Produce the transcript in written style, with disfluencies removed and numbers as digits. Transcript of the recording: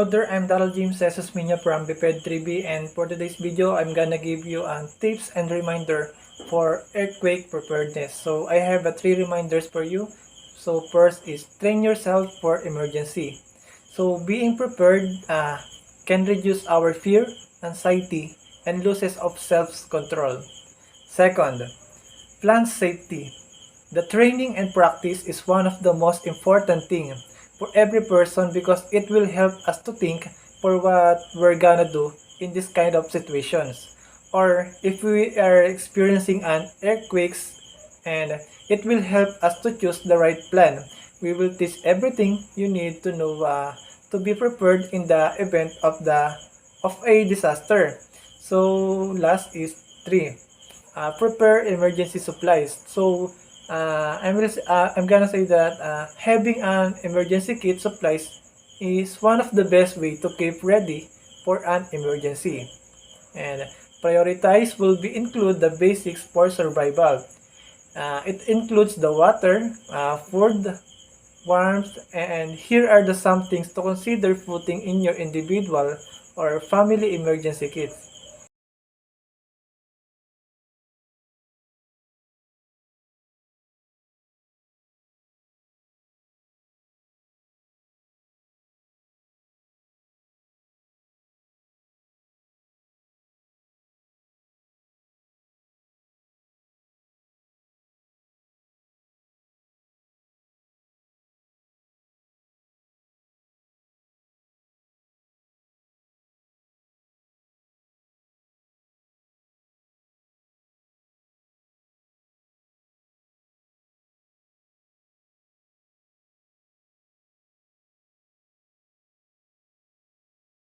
Hello there, I'm Daryl James Jesus Minya from Preparedness, and for today's video, I'm gonna give you tips and reminder for earthquake preparedness. So I have 3 reminders for you. So first is train yourself for emergency. So being prepared can reduce our fear, anxiety, and losses of self-control. Second, plan safety. The training and practice is one of the most important things for every person because it will help us to think for what we're gonna do in this kind of situations. Or if we are experiencing an earthquakes, and it will help us to choose the right plan. We will teach everything you need to know to be prepared in the event of a disaster. So last is 3. Prepare emergency supplies. So I'm gonna say that having an emergency kit supplies is one of the best way to keep ready for an emergency. And prioritize will be include the basics for survival. It includes the water, food, warmth, and here are the some things to consider putting in your individual or family emergency kits.